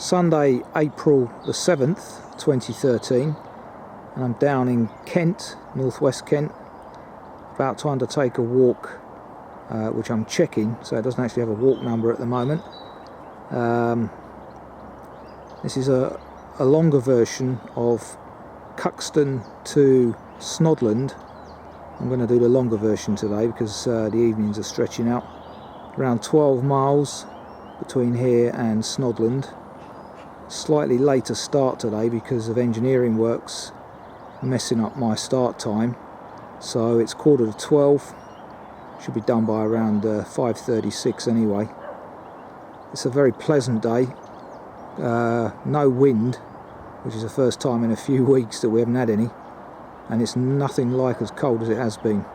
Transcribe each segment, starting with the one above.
Sunday, April the 7th, 2013, and I'm down in Kent, northwest Kent, about to undertake a walk, which I'm checking, so it doesn't actually have a walk number at the moment. This is a longer version of Cuxton to Snodland. I'm going to do the longer version today because the evenings are stretching out. Around 12 miles between here and Snodland. Slightly later start today because of engineering works messing up my start time. So it's 11:45. Should be done by around 5:36 anyway. It's a very pleasant day. No wind, which is the first time in a few weeks that we haven't had any. And it's nothing like as cold as it has been.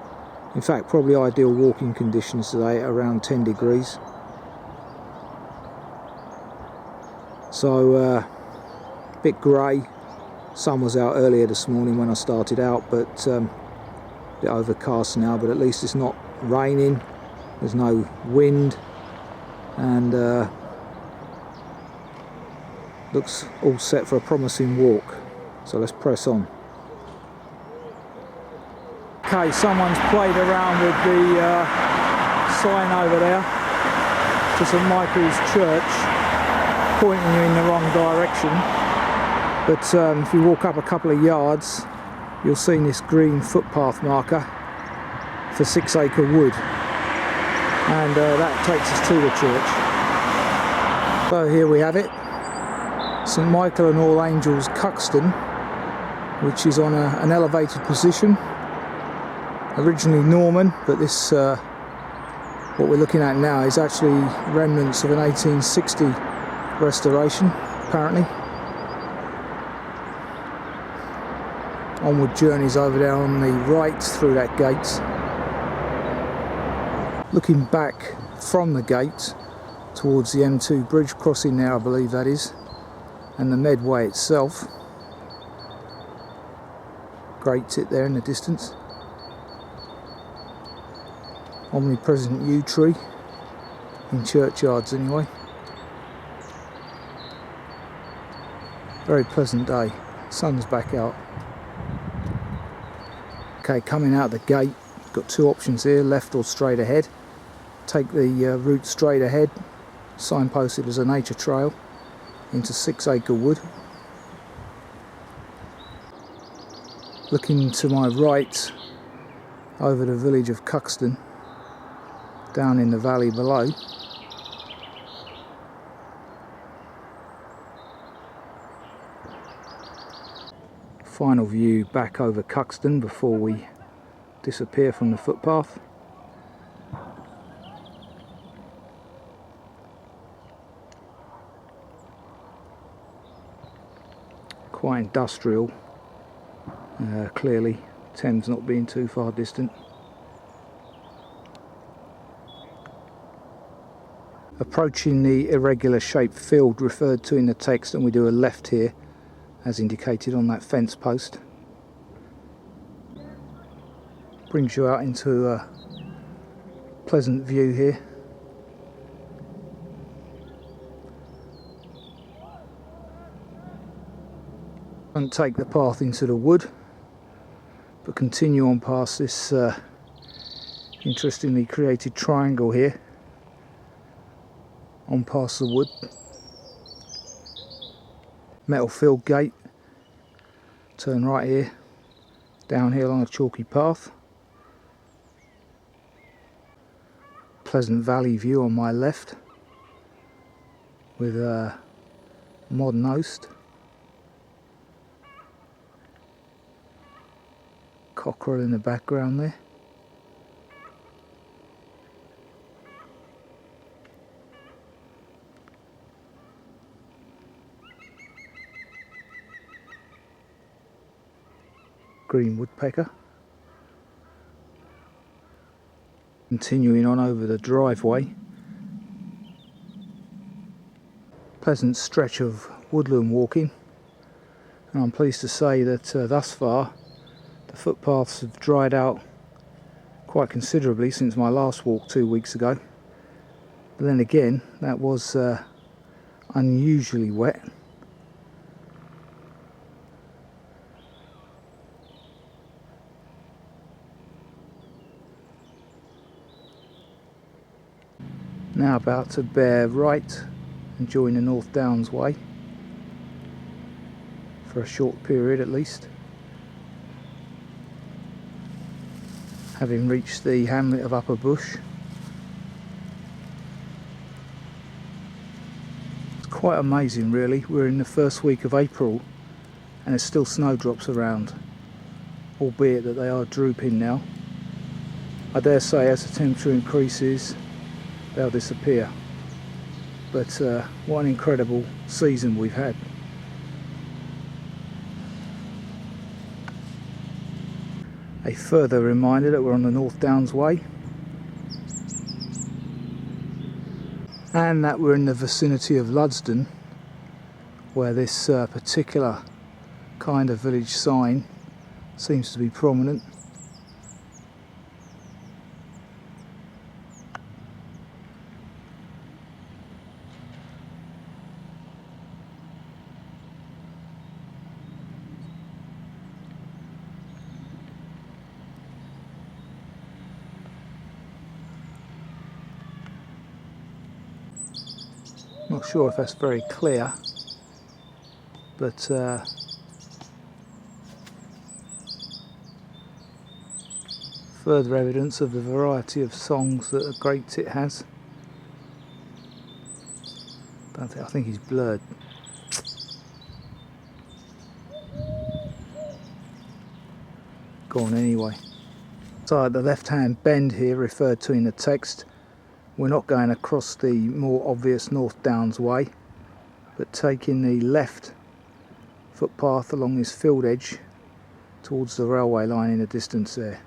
In fact, probably ideal walking conditions today at around 10 degrees. So, a bit grey. Sun was out earlier this morning when I started out, but a bit overcast now, but at least it's not raining. There's no wind, and looks all set for a promising walk. So let's press on. Okay, someone's played around with the sign over there to St Michael's Church, pointing you in the wrong direction. But if you walk up a couple of yards, you'll see this green footpath marker for 6 Acre Wood, and that takes us to the church. So here we have it, St Michael and All Angels, Cuxton, which is on an elevated position. Originally Norman, but this what we're looking at now is actually remnants of an 1860 restoration, apparently. Onward journeys over there on the right through that gate. Looking back from the gate towards the M2 bridge crossing there, I believe that is, and the Medway itself. Great tit there in the distance. Omnipresent yew tree, in churchyards anyway. Very pleasant day, sun's back out. Okay, coming out the gate, got two options here, left or straight ahead. Take the route straight ahead, signposted as a nature trail, into 6 Acre Wood. Looking to my right, over the village of Cuxton, down in the valley below. Final view back over Cuxton before we disappear from the footpath. Quite industrial, clearly, Thames not being too far distant. Approaching the irregular shaped field referred to in the text, and we do a left here as indicated on that fence post. Brings you out into a pleasant view here. Don't take the path into the wood, but continue on past this interestingly created triangle here, on past the wood. Metal filled gate, turn right here, downhill on a chalky path. Pleasant valley view on my left, with a modern host. Cockerel in the background there. Green woodpecker. Continuing on over the driveway. Pleasant stretch of woodland walking, and I'm pleased to say that thus far the footpaths have dried out quite considerably since my last walk 2 weeks ago. But then again, that was unusually wet. Now about to bear right and join the North Downs Way, for a short period at least. Having reached the hamlet of Upper Bush. It's quite amazing really, we're in the first week of April and there's still snowdrops around, albeit that they are drooping now. I dare say as the temperature increases they'll disappear, but what an incredible season we've had. A further reminder that we're on the North Downs Way and that we're in the vicinity of Luddesdown, where this particular kind of village sign seems to be prominent. Not sure if that's very clear, but further evidence of the variety of songs that a great tit has. I think he's blurred. Go on anyway. So at the left hand bend here referred to in the text, we're not going across the more obvious North Downs Way, but taking the left footpath along this field edge towards the railway line in the distance there.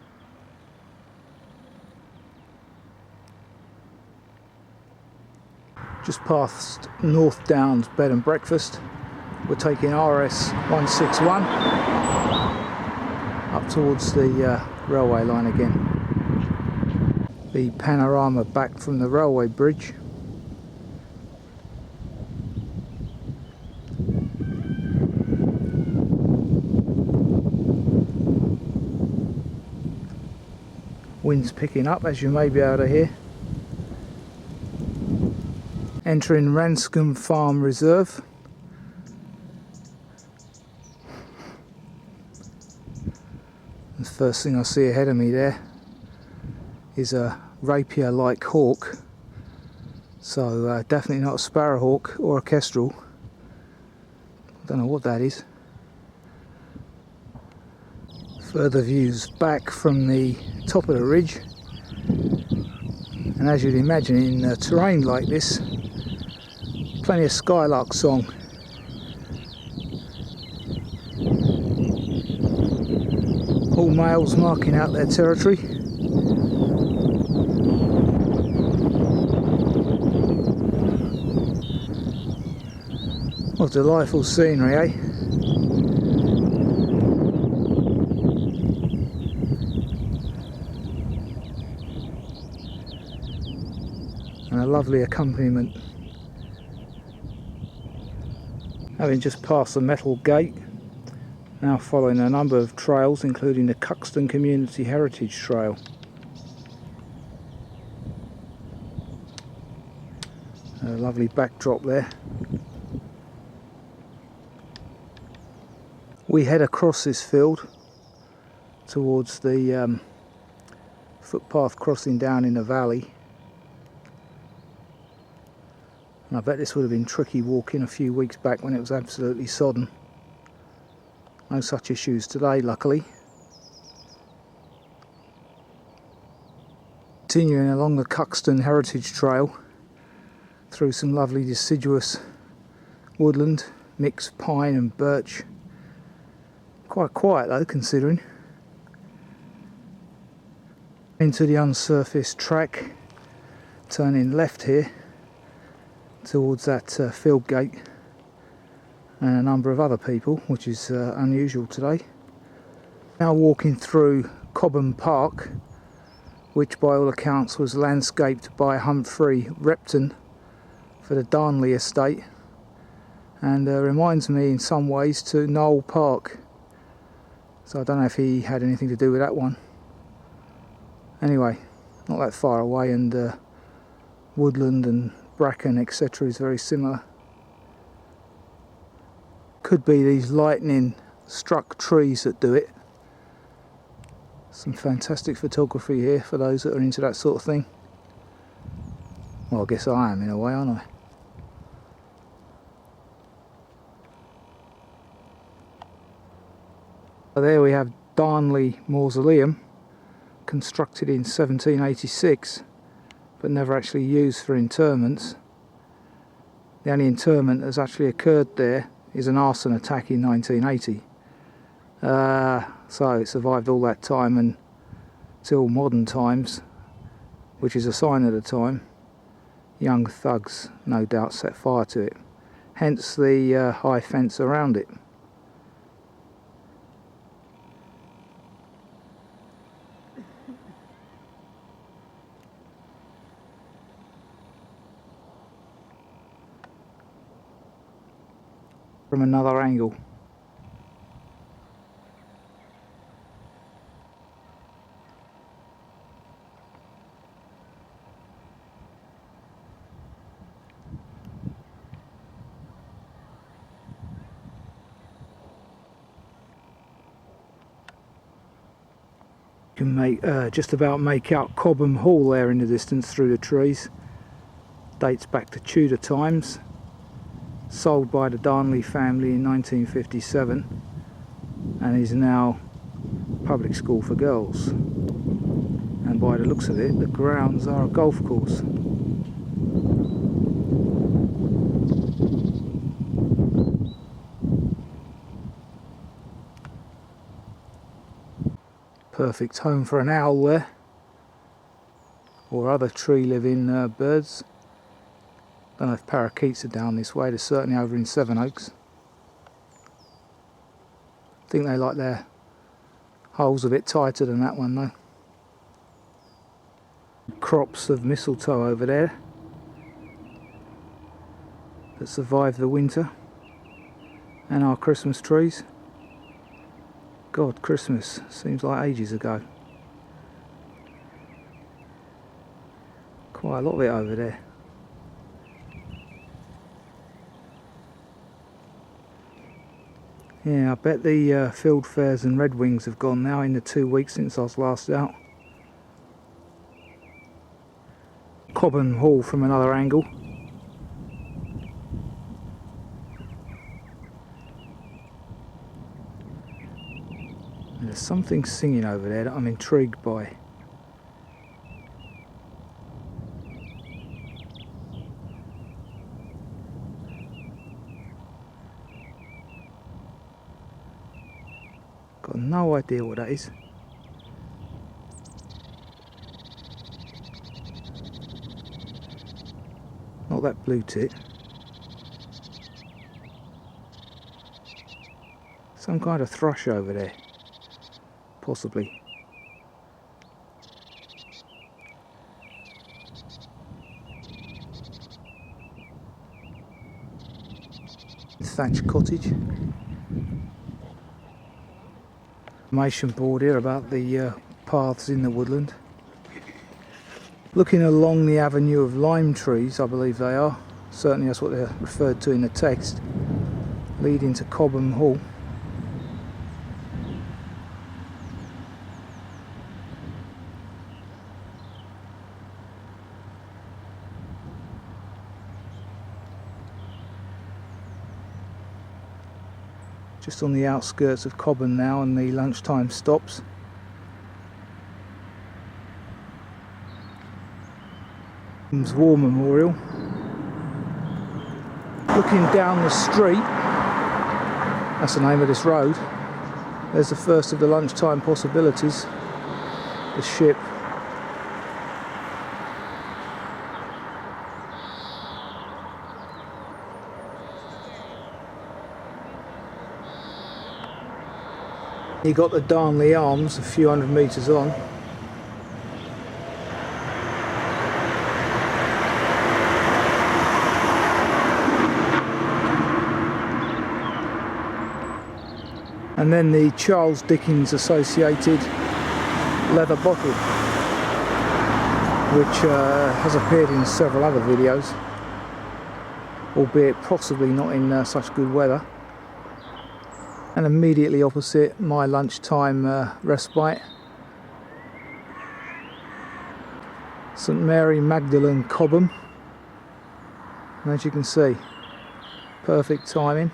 Just past North Downs Bed and Breakfast, we're taking RS 161 up towards the railway line again. The panorama back from the railway bridge. Wind's picking up, as you may be able to hear. Entering Ranscombe Farm Reserve. The first thing I see ahead of me there is a rapier-like hawk, so definitely not a sparrowhawk or a kestrel. I don't know what that is. Further views back from the top of the ridge, and as you'd imagine in terrain like this, plenty of skylark song. All males marking out their territory. What delightful scenery, eh? And a lovely accompaniment. Having just passed the metal gate, now following a number of trails including the Cuxton Community Heritage Trail. A lovely backdrop there. We head across this field towards the footpath crossing down in the valley. And I bet this would have been tricky walking a few weeks back when it was absolutely sodden. No such issues today, luckily. Continuing along the Cuxton Heritage Trail through some lovely deciduous woodland, mixed pine and birch. Quite quiet though, considering. Into the unsurfaced track, turning left here towards that field gate and a number of other people, which is unusual today. Now walking through Cobham Park, which by all accounts was landscaped by Humphrey Repton for the Darnley estate and reminds me in some ways to Knoll Park. So I don't know if he had anything to do with that one. Anyway, not that far away, and woodland and bracken etc. is very similar. Could be these lightning struck trees that do it. Some fantastic photography here for those that are into that sort of thing. Well, I guess I am in a way, aren't I? So there we have Darnley Mausoleum, constructed in 1786, but never actually used for interments. The only interment that's actually occurred there is an arson attack in 1980. So it survived all that time until modern times, which is a sign of the time. Young thugs no doubt set fire to it, hence the high fence around it. From another angle. You can just about make out Cobham Hall there in the distance through the trees. Dates back to Tudor times. Sold by the Darnley family in 1957 and is now public school for girls. And by the looks of it, the grounds are a golf course. Perfect home for an owl there, or other tree-living birds. Don't know if parakeets are down this way. They're certainly over in Sevenoaks. I think they like their holes a bit tighter than that one though. Crops of mistletoe over there that survived the winter, and our Christmas trees. God, Christmas seems like ages ago. Quite a lot of it over there. Yeah, I bet the field fares and redwings have gone now in the 2 weeks since I was last out. Cobham Hall from another angle. And there's something singing over there that I'm intrigued by. Got no idea what that is. Not that blue tit. Some kind of thrush over there, possibly. Thatched cottage. Information board here about the paths in the woodland. Looking along the avenue of lime trees, I believe they are, certainly that's what they're referred to in the text, leading to Cobham Hall. Just on the outskirts of Cobham now, and the lunchtime stops. War Memorial. Looking down the street, that's the name of this road, there's the first of the lunchtime possibilities, the ship. You got the Darnley Arms a few hundred metres on. and then the Charles Dickens associated leather bottle, which has appeared in several other videos, albeit possibly not in such good weather. And immediately opposite my lunchtime respite, St Mary Magdalene, Cobham. And as you can see, perfect timing.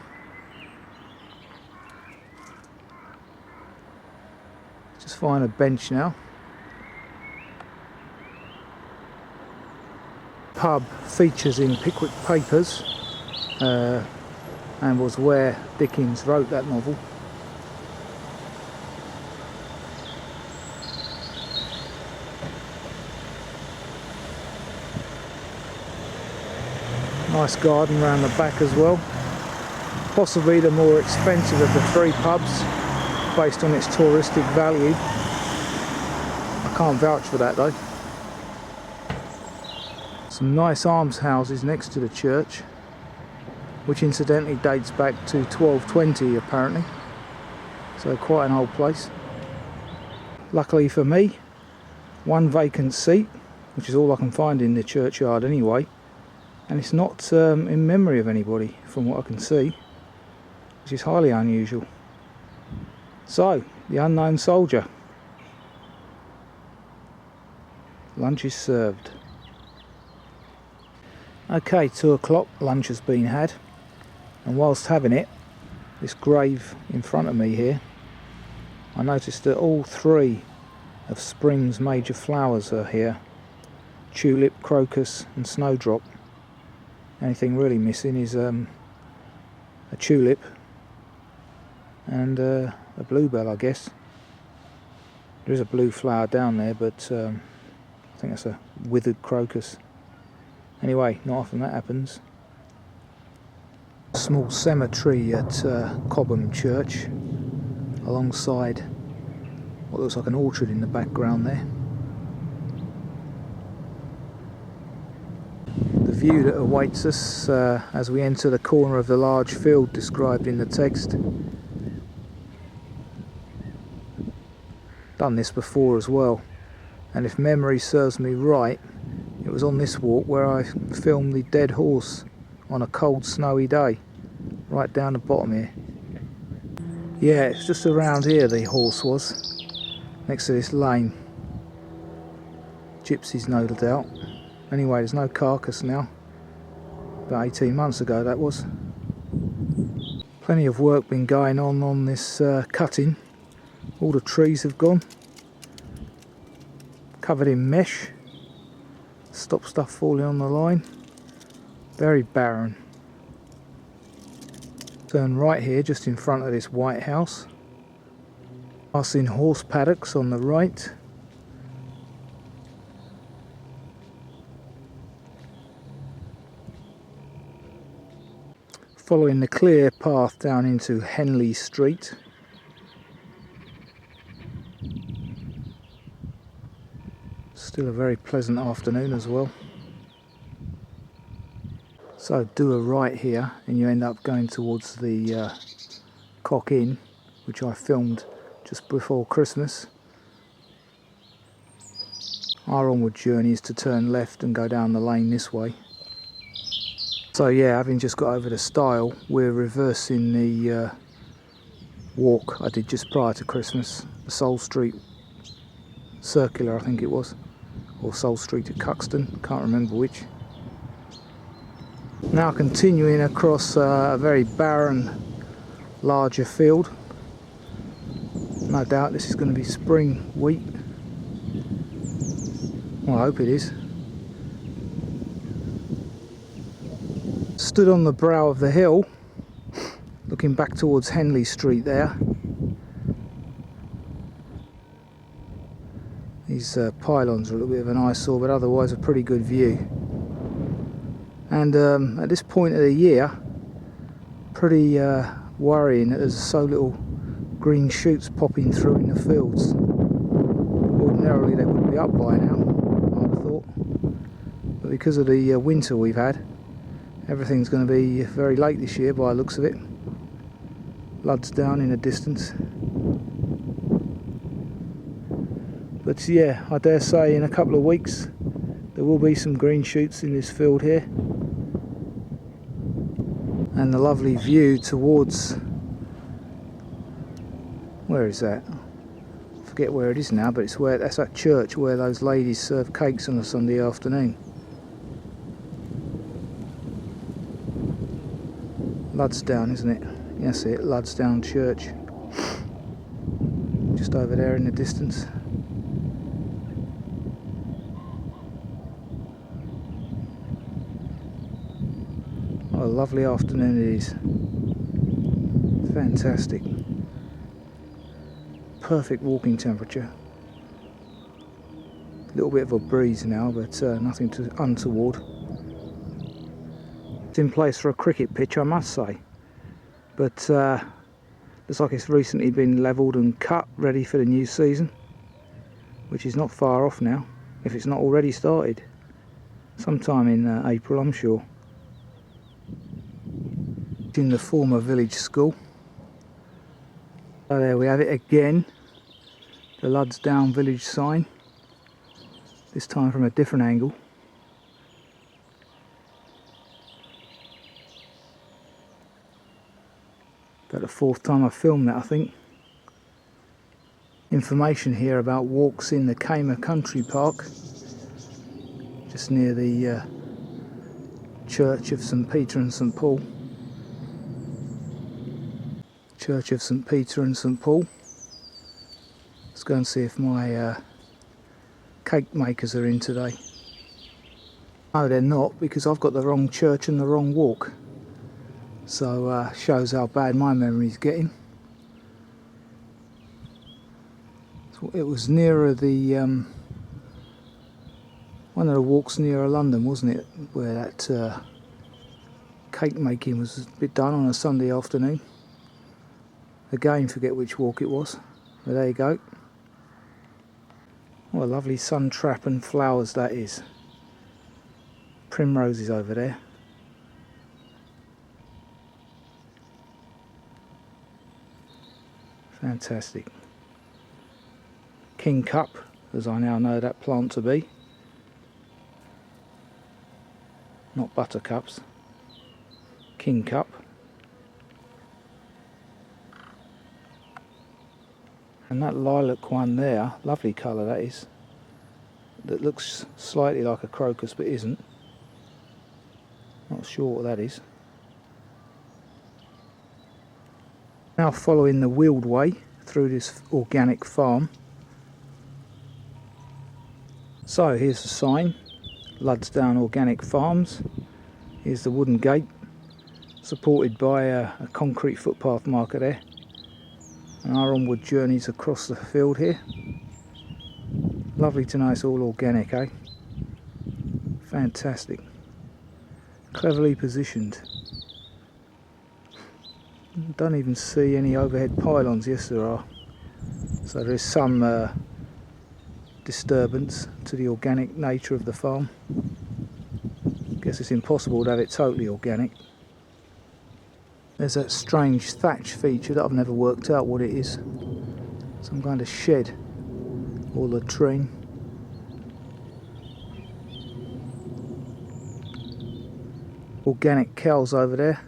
Just find a bench now. Pub features in Pickwick Papers and was where Dickens wrote that novel. Nice garden around the back as well. Possibly the more expensive of the three pubs based on its touristic value. I can't vouch for that though. Some nice almshouses next to the church, which incidentally dates back to 1220 apparently, so quite an old place. Luckily for me, one vacant seat, which is all I can find in the churchyard anyway, and it's not in memory of anybody from what I can see, which is highly unusual. So, the unknown soldier. Lunch is served. Okay, 2 o'clock, lunch has been had, and whilst having it, this grave in front of me here, I noticed that all 3 of spring's major flowers are here: tulip, crocus and snowdrop. Anything really missing is a tulip and a bluebell, I guess. There is a blue flower down there, but I think that's a withered crocus. Anyway, not often that happens. A small cemetery at Cobham Church, alongside what looks like an orchard in the background there. The view that awaits us as we enter the corner of the large field described in the text. Done this before as well, and if memory serves me right, it was on this walk where I filmed the dead horse on a cold snowy day, right down the bottom here. Yeah, it's just around here the horse was, next to this lane. Gypsies, no doubt. Anyway, there's no carcass now. About 18 months ago that was. Plenty of work been going on this cutting. All the trees have gone. Covered in mesh. Stop stuff falling on the line. Very barren. Turn right here just in front of this white house. Passing horse paddocks on the right. Following the clear path down into Henley Street. Still a very pleasant afternoon as well. So do a right here and you end up going towards the Cock Inn, which I filmed just before Christmas. Our onward journey is to turn left and go down the lane this way. So yeah, having just got over the stile, we're reversing the walk I did just prior to Christmas, the Soul Street Circular I think it was, or Soul Street at Cuxton, can't remember which. Now continuing across a very barren, larger field. No doubt this is going to be spring wheat. Well, I hope it is. Stood on the brow of the hill, looking back towards Henley Street there. These pylons are a little bit of an eyesore, but otherwise a pretty good view. And at this point of the year, pretty worrying that there's so little green shoots popping through in the fields. Ordinarily they would be up by now, I would have thought. But because of the winter we've had, everything's going to be very late this year by the looks of it. Luddesdown in the distance. But yeah, I dare say in a couple of weeks there will be some green shoots in this field here. And the lovely view towards, where is that? I forget where it is now, but it's where, that's that church where those ladies serve cakes on a Sunday afternoon. Luddesdown, isn't it? Yes, it, Luddesdown Church. Just over there in the distance. What a lovely afternoon it is. Fantastic. Perfect walking temperature. A little bit of a breeze now, but nothing untoward. It's in place for a cricket pitch, I must say. But looks like it's recently been levelled and cut, ready for the new season, which is not far off now, if it's not already started. Sometime in April, I'm sure. It's in the former village school. So there we have it again, the Luddesdown village sign, this time from a different angle. About the fourth time I've filmed that, I think. Information here about walks in the Cobham Country Park, just near the Church of St Peter and St Paul. Church of St Peter and St Paul. Let's go and see if my cake makers are in today. No, they're not, because I've got the wrong church and the wrong walk. So shows how bad my memory's getting. So it was nearer the one of the walks nearer London, wasn't it, where that cake making was done on a Sunday afternoon. Again, forget which walk it was, but there you go. What a lovely sun trap and flowers that is. Primroses over there. Fantastic. King Cup, as I now know that plant to be. Not buttercups. King Cup. And that lilac one there, lovely colour that is. That looks slightly like a crocus but isn't. Not sure what that is. Now following the Wealdway through this organic farm. So here's the sign, Luddesdown Organic Farms. Here's the wooden gate, supported by a concrete footpath marker there. And our onward journeys across the field here. Lovely to know it's all organic, eh? Fantastic. Cleverly positioned. Don't even see any overhead pylons. Yes, there are. So there is some disturbance to the organic nature of the farm. Guess it's impossible to have it totally organic. There's that strange thatch feature that I've never worked out what it is. Some kind of shed or latrine. Organic cows over there.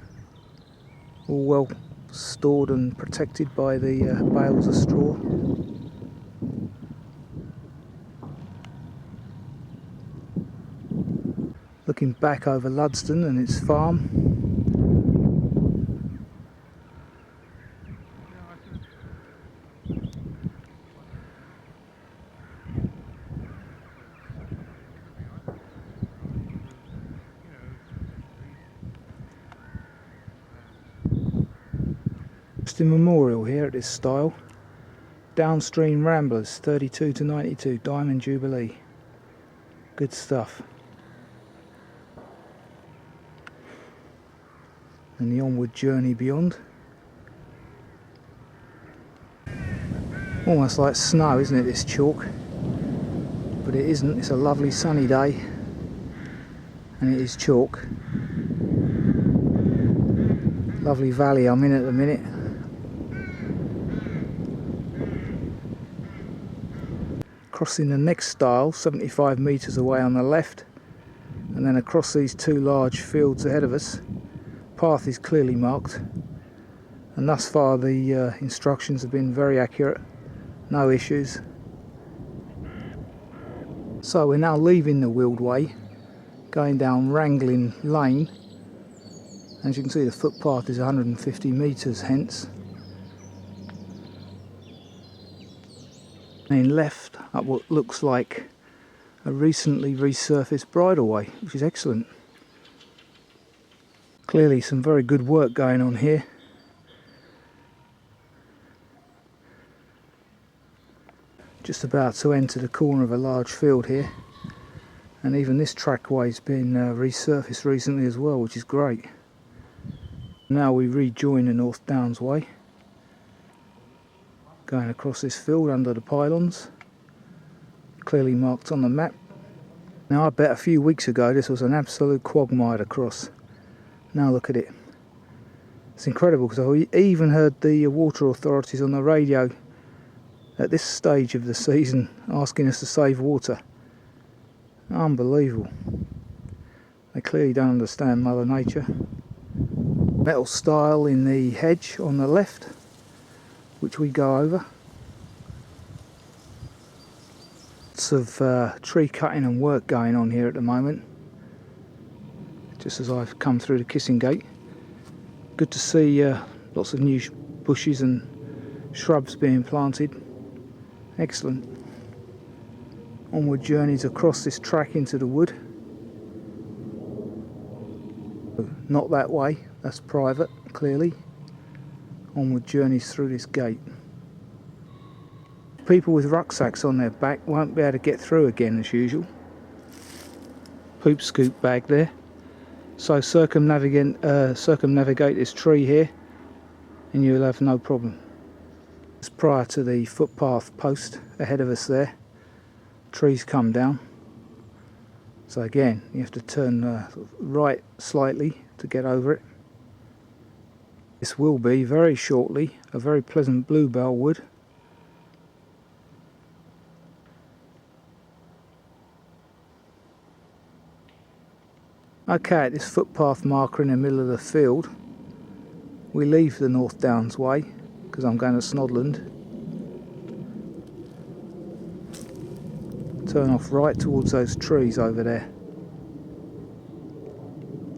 All well stored and protected by the bales of straw. Looking back over Luddesdown and its farm. Memorial here at this style. Downstream Ramblers 32 to 92 Diamond Jubilee. Good stuff. And the onward journey beyond. Almost like snow, isn't it, this chalk? But it isn't. It's a lovely sunny day and it is chalk. Lovely valley I'm in at the minute. Crossing the next stile 75 metres away on the left, and then across these two large fields ahead of us. Path is clearly marked, and thus far the instructions have been very accurate, no issues. So we're now leaving the Wealdway, going down Wrangling Lane. As you can see, the footpath is 150 metres hence. Then left up what looks like a recently resurfaced bridleway, which is excellent. Clearly some very good work going on here. Just about to enter the corner of a large field here, and even this trackway's been resurfaced recently as well, which is great. Now we rejoin the North Downs Way, going across this field under the pylons, clearly marked on the map. Now I bet a few weeks ago this was an absolute quagmire to cross. Now look at it. It's incredible, because I even heard the water authorities on the radio at this stage of the season asking us to save water. Unbelievable. They clearly don't understand Mother Nature. Metal stile in the hedge on the left, which we go over. Lots of tree cutting and work going on here at the moment, just as I've come through the Kissing Gate. Good to see lots of new bushes and shrubs being planted. Excellent. Onward journeys across this track into the wood. Not that way, that's private, clearly. Onward journeys through this gate. People with rucksacks on their back won't be able to get through again as usual. Poop scoop bag there. So circumnavigate this tree here and you'll have no problem. It's prior to the footpath post ahead of us there. Trees come down. So again, you have to turn right slightly to get over it. This will be very shortly a very pleasant bluebell wood. Okay, at this footpath marker in the middle of the field, we leave the North Downs Way because I'm going to Snodland. Turn off right towards those trees over there.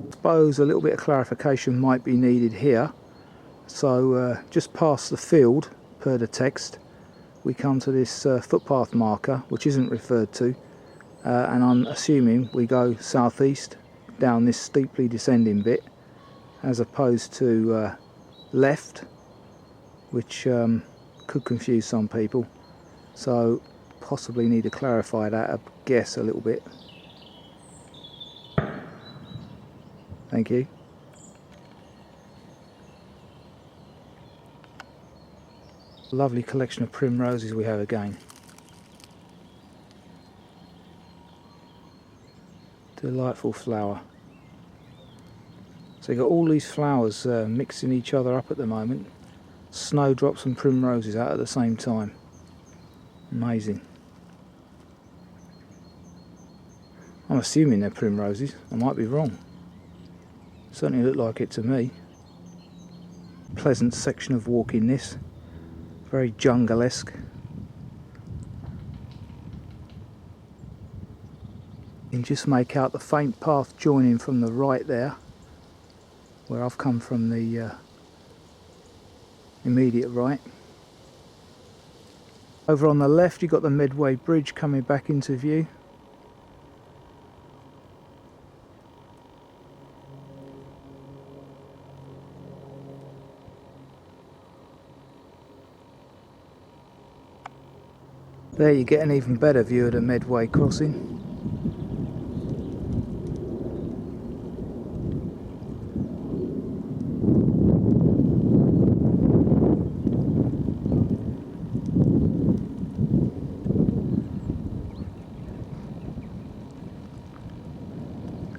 I suppose a little bit of clarification might be needed here. So just past the field, per the text, we come to this footpath marker, which isn't referred to, and I'm assuming we go southeast down this steeply descending bit, as opposed to left, which could confuse some people. So possibly need to clarify that, I guess, a little bit. Thank you. Lovely collection of primroses we have again. Delightful flower. So you've got all these flowers mixing each other up at the moment. Snowdrops and primroses out at the same time. Amazing. I'm assuming they're primroses. I might be wrong. Certainly look like it to me. Pleasant section of walking this. Very jungle-esque. You can just make out the faint path joining from the right there, where I've come from the immediate right. Over on the left you've got the Medway Bridge coming back into view. There you get an even better view of the Medway crossing.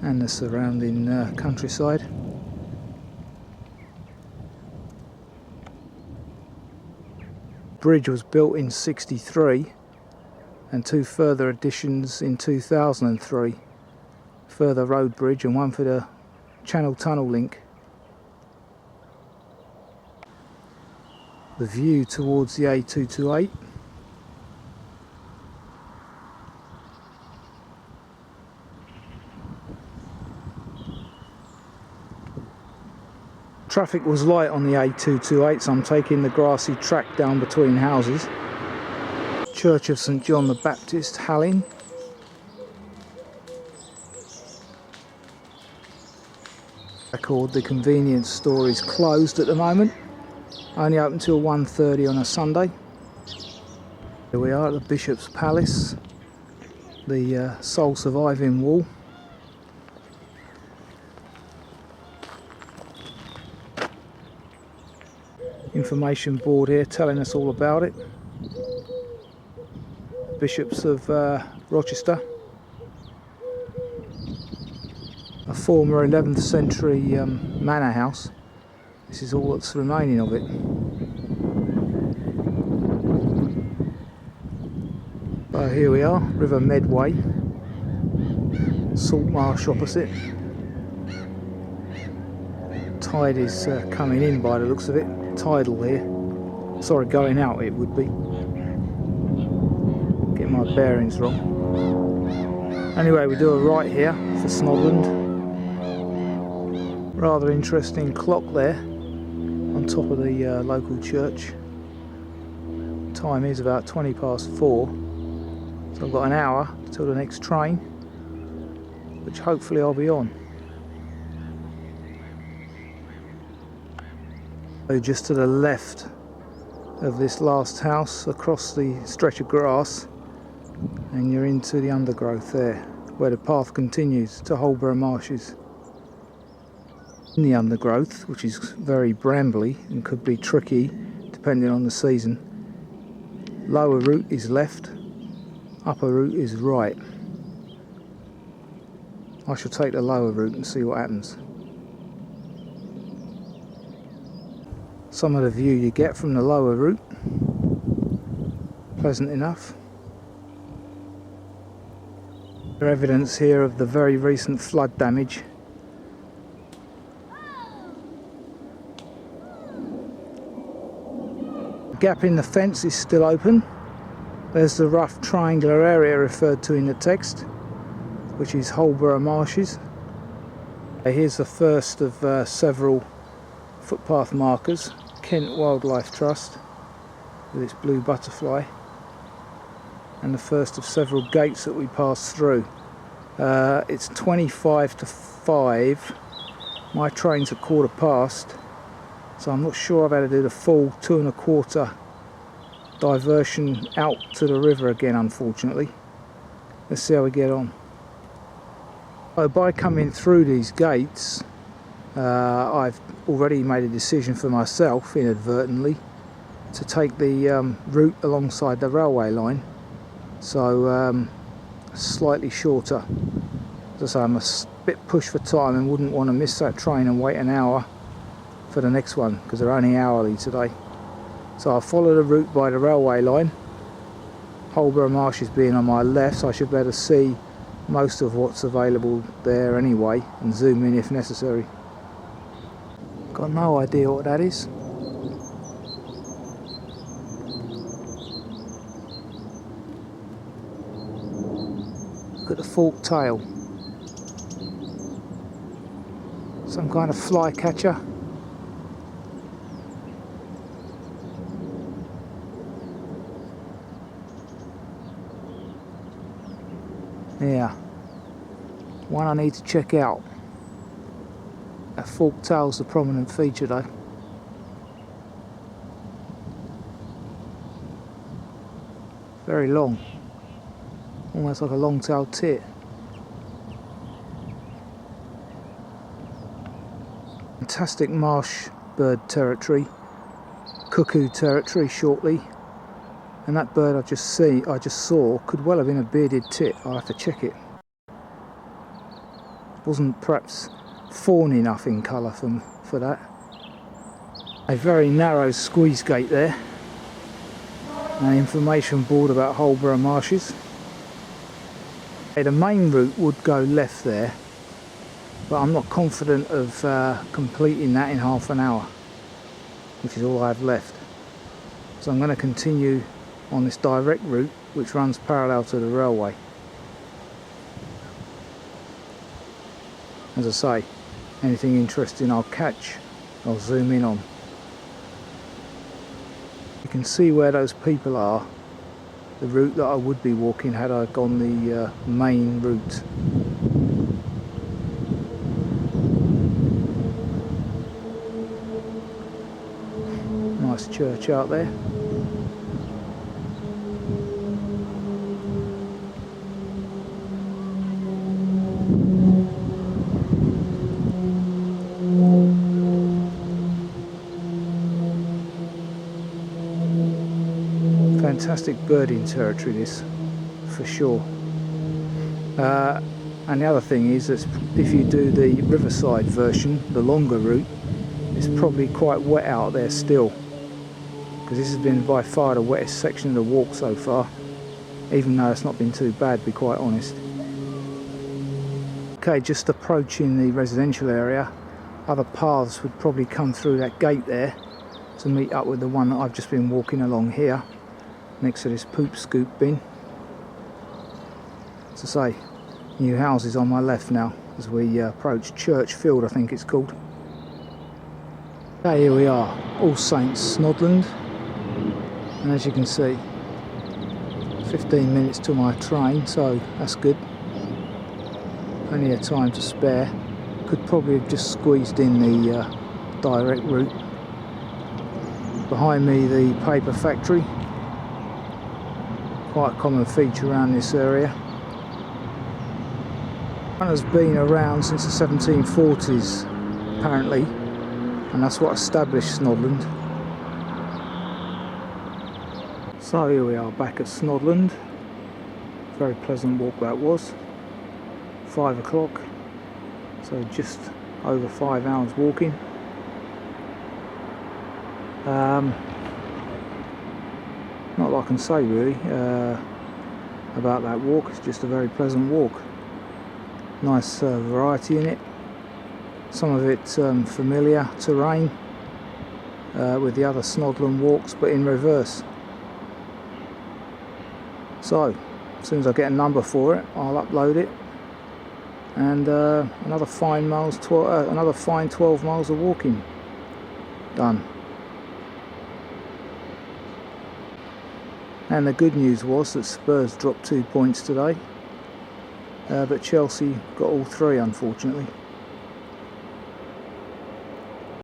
And the surrounding countryside. Bridge was built in '63. and 2 further additions in 2003. Further road bridge and one for the Channel Tunnel link. The view towards the A228. Traffic was light on the A228, so I'm taking the grassy track down between houses. Church of St John the Baptist, Halling. Record, the convenience store is closed at the moment, only open till 1:30 on a Sunday. Here we are at the Bishop's Palace, the sole surviving wall. Information board here telling us all about it. Bishops of Rochester. A former 11th century manor house. This is all that's remaining of it. So here we are, River Medway. Salt marsh opposite. Tide is coming in by the looks of it. Tidal here. Sorry, going out it would be. Getting my bearings wrong. Anyway, we do a right here for Snodland. Rather interesting clock there on top of the local church. Time is about 4:20. So I've got an hour till the next train, which hopefully I'll be on. So just to the left of this last house, across the stretch of grass, and you're into the undergrowth there, where the path continues to Holborough Marshes. In the undergrowth, which is very brambly and could be tricky depending on the season, lower route is left, upper route is right. I shall take the lower route and see what happens. Some of the view you get from the lower route, pleasant enough. There's evidence here of the very recent flood damage. The gap in the fence is still open. There's the rough triangular area referred to in the text, which is Holborough Marshes. Here's the first of several footpath markers. Kent Wildlife Trust with its blue butterfly, and the first of several gates that we pass through. It's 25 to 5. My train's at 1:15, so I'm not sure I've had to do the full 2 1/4 diversion out to the river again, unfortunately. Let's see how we get on. So by coming through these gates, I've already made a decision for myself, inadvertently, to take the route alongside the railway line, so slightly shorter. As I say, I'm a bit pushed for time and wouldn't want to miss that train and wait an hour for the next one, because they're only hourly today. So I'll follow the route by the railway line. Holborough Marshes being on my left, so I should be able to see most of what's available there anyway, and zoom in if necessary. Got no idea what that is. Look at the forked tail. Some kind of fly catcher. Yeah, one I need to check out. A forked tail's the prominent feature though. Very long, almost like a long-tailed tit. Fantastic marsh bird territory, cuckoo territory shortly, and that bird I just saw could well have been a bearded tit. I'll have to check it. Wasn't perhaps fawn enough in colour for that. A very narrow squeeze gate there. An information board about Holborough Marshes. The main route would go left there, but I'm not confident of completing that in half an hour, which is all I have left. So I'm going to continue on this direct route which runs parallel to the railway. As I say, anything interesting I'll zoom in on. You can see where those people are, the route that I would be walking had I gone the main route. Nice church out there. Fantastic birding territory this, for sure. And the other thing is that if you do the riverside version, the longer route, it's probably quite wet out there still, because this has been by far the wettest section of the walk so far, even though it's not been too bad, to be quite honest. Okay, just approaching the residential area. Other paths would probably come through that gate there to meet up with the one that I've just been walking along here, next to this poop scoop bin. As I say, new houses on my left now as we approach Church Field, I think it's called. Okay, here we are, All Saints, Snodland, and as you can see, 15 minutes to my train, so that's good. Plenty of time to spare. Could probably have just squeezed in the direct route. Behind me, the paper factory. Quite a common feature around this area. One has been around since the 1740s, apparently, and that's what established Snodland. So here we are back at Snodland. Very pleasant walk that was. 5 o'clock, so just over 5 hours walking. Not a lot I can say really about that walk. It's just a very pleasant walk. Nice variety in it. Some of it familiar terrain with the other Snodland walks, but in reverse. So as soon as I get a number for it, I'll upload it, and another fine 12 miles of walking done. And the good news was that Spurs dropped 2 points today, but Chelsea got all 3, unfortunately.